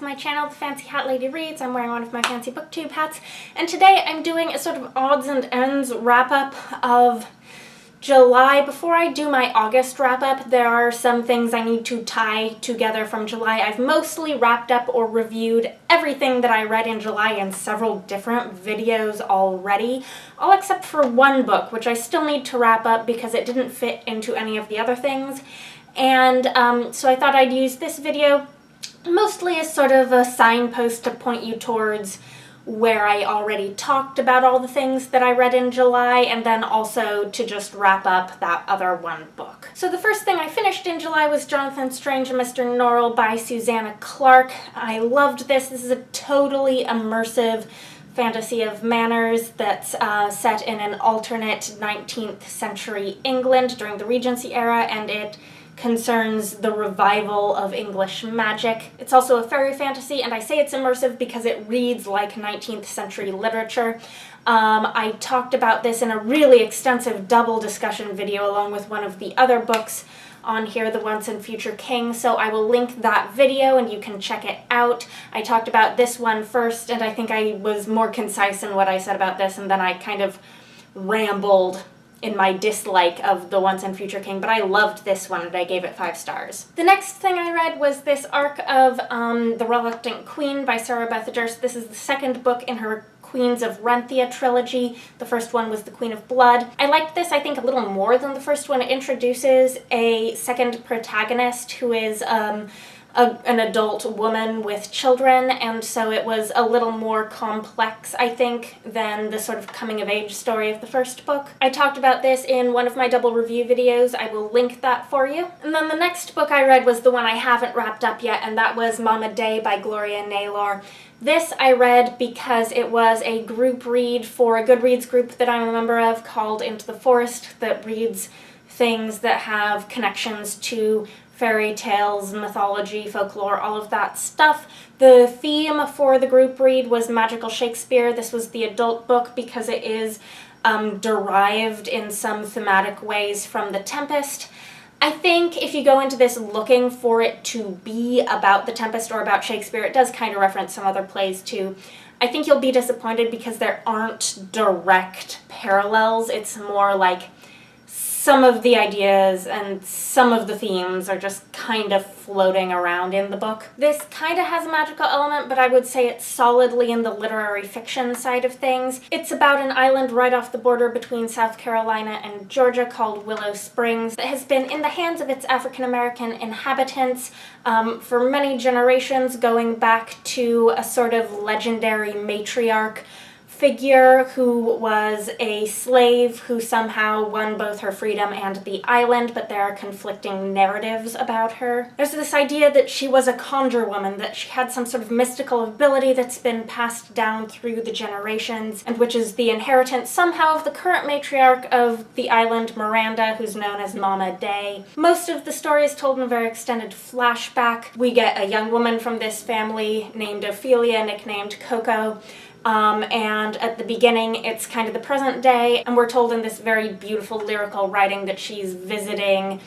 my channel, The Fancy Hat Lady Reads. I'm wearing one of my fancy booktube hats, and today I'm doing a sort of odds and ends wrap-up of July. Before I do my August wrap-up, there are some things I need to tie together from July. I've mostly wrapped up or reviewed everything that I read in July in several different videos already, all except for one book, which I still need to wrap up because it didn't fit into any of the other things. And so I thought I'd use this video mostly as sort of a signpost to point you towards where I already talked about all the things that I read in July, and then also to just wrap up that other one book. So the first thing I finished in July was Jonathan Strange and Mr. Norrell by Susanna Clarke. I loved this. This is a totally immersive fantasy of manners that's set in an alternate 19th century England during the Regency era, and it concerns the revival of English magic. It's also a fairy fantasy, and I say it's immersive because it reads like 19th century literature. I talked about this in a really extensive double discussion video along with one of the other books on here, The Once and Future King, so I will link that video and you can check it out. I talked about this one first, and I think I was more concise in what I said about this, and then I kind of rambled in my dislike of The Once and Future King, but I loved this one and I gave it 5 stars. The next thing I read was this arc of The Reluctant Queen by Sarah Beth Durst. This is the second book in her Queens of Renthia trilogy. The first one was The Queen of Blood. I liked this, I think, a little more than the first one. It introduces a second protagonist who is an adult woman with children, and so it was a little more complex, I think, than the sort of coming-of-age story of the first book. I talked about this in one of my double review videos. I will link that for you. And then the next book I read was the one I haven't wrapped up yet, and that was Mama Day by Gloria and Naylor. This I read because it was a group read for a Goodreads group that I'm a member of called Into the Forest, that reads things that have connections to fairy tales, mythology, folklore, all of that stuff. The theme for the group read was magical Shakespeare. This was the adult book because it is derived in some thematic ways from The Tempest. I think if you go into this looking for it to be about The Tempest or about Shakespeare, it does kind of reference some other plays too. I think you'll be disappointed because there aren't direct parallels. It's more like some of the ideas and some of the themes are just kind of floating around in the book. This kind of has a magical element, but I would say it's solidly in the literary fiction side of things. It's about an island right off the border between South Carolina and Georgia called Willow Springs that has been in the hands of its African-American inhabitants for many generations, going back to a sort of legendary matriarch figure who was a slave who somehow won both her freedom and the island, but there are conflicting narratives about her. There's this idea that she was a conjure woman, that she had some sort of mystical ability that's been passed down through the generations, and which is the inheritance somehow of the current matriarch of the island, Miranda, who's known as Mama Day. Most of the story is told in a very extended flashback. We get a young woman from this family named Ophelia, nicknamed Coco, and at the beginning it's kind of the present day, and we're told in this very beautiful lyrical writing that she's visiting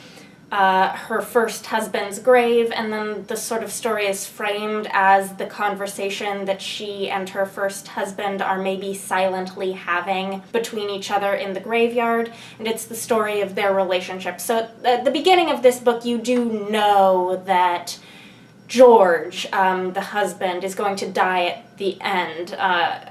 her first husband's grave, and then the sort of story is framed as the conversation that she and her first husband are maybe silently having between each other in the graveyard, and it's the story of their relationship. So at the beginning of this book you do know that George, the husband, is going to die at the end,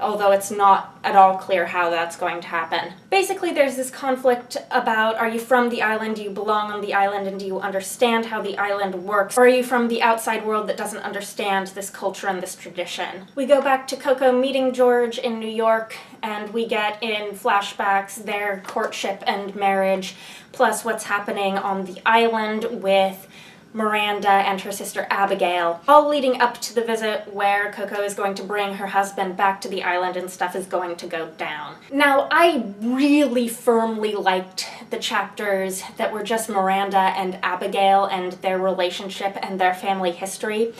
although it's not at all clear how that's going to happen. Basically, there's this conflict about, are you from the island, do you belong on the island, and do you understand how the island works? Or are you from the outside world that doesn't understand this culture and this tradition? We go back to Coco meeting George in New York, and we get in flashbacks their courtship and marriage, plus what's happening on the island with Miranda and her sister Abigail, all leading up to the visit where Coco is going to bring her husband back to the island and stuff is going to go down. Now, I really firmly liked the chapters that were just Miranda and Abigail and their relationship and their family history,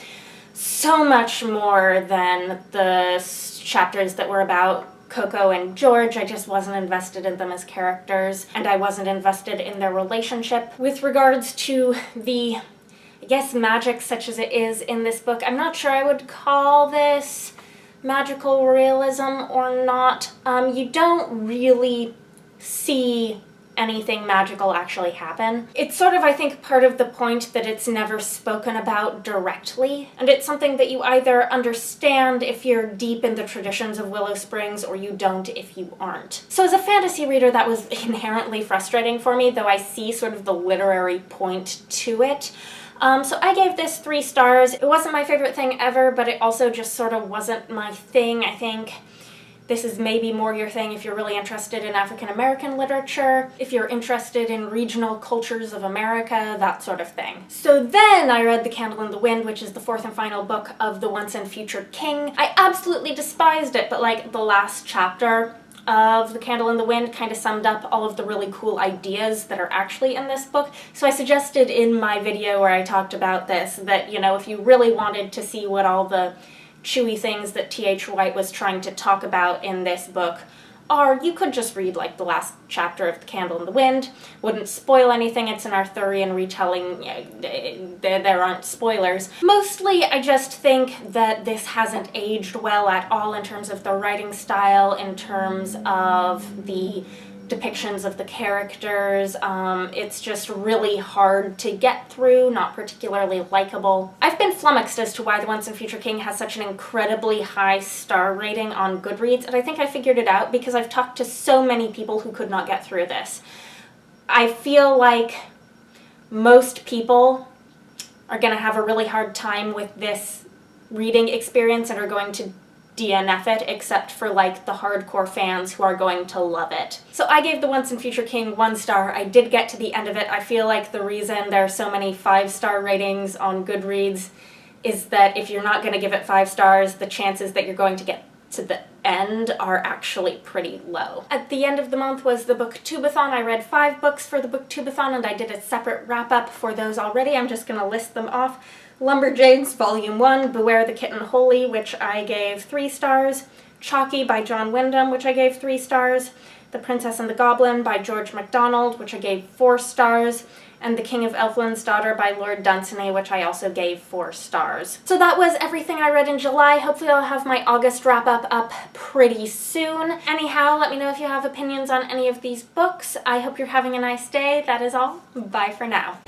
so much more than the chapters that were about Coco and George. I just wasn't invested in them as characters, and I wasn't invested in their relationship. With regards to the guess, magic such as it is in this book. I'm not sure I would call this magical realism or not. You don't really see anything magical actually happen. It's sort of, I think, part of the point that it's never spoken about directly, and it's something that you either understand if you're deep in the traditions of Willow Springs, or you don't if you aren't. So as a fantasy reader, that was inherently frustrating for me, though I see sort of the literary point to it. So I gave this 3 stars. It wasn't my favorite thing ever, but it also just sort of wasn't my thing. I think this is maybe more your thing if you're really interested in African American literature, if you're interested in regional cultures of America, that sort of thing. So then I read The Candle in the Wind, which is the 4th and final book of The Once and Future King. I absolutely despised it, but like the last chapter of The Candle in the Wind kind of summed up all of the really cool ideas that are actually in this book. So I suggested in my video where I talked about this that, you know, if you really wanted to see what all the chewy things that T.H. White was trying to talk about in this book are, you could just read like the last chapter of The Candle in the Wind. Wouldn't spoil anything. It's an Arthurian retelling. There aren't spoilers. Mostly I just think that this hasn't aged well at all in terms of the writing style, in terms of the depictions of the characters. It's just really hard to get through, not particularly likable. I've been flummoxed as to why The Once and Future King has such an incredibly high star rating on Goodreads, and I think I figured it out because I've talked to so many people who could not get through this. I feel like most people are going to have a really hard time with this reading experience and are going to DNF it, except for like the hardcore fans who are going to love it. So I gave The Once and Future King 1 star. I did get to the end of it. I feel like the reason there are so many 5-star ratings on Goodreads is that if you're not going to give it 5 stars, the chances that you're going to get to the end are actually pretty low. At the end of the month was the Booktube-A-Thon. I read 5 books for the Booktube-A-Thon, and I did a separate wrap-up for those already. I'm just going to list them off. Lumberjanes, Volume 1, Beware the Kitten Holy, which I gave 3 stars. Chalky by John Wyndham, which I gave 3 stars. The Princess and the Goblin by George MacDonald, which I gave 4 stars. And The King of Elfland's Daughter by Lord Dunsany, which I also gave 4 stars. So that was everything I read in July. Hopefully I'll have my August wrap-up up pretty soon. Anyhow, let me know if you have opinions on any of these books. I hope you're having a nice day. That is all. Bye for now.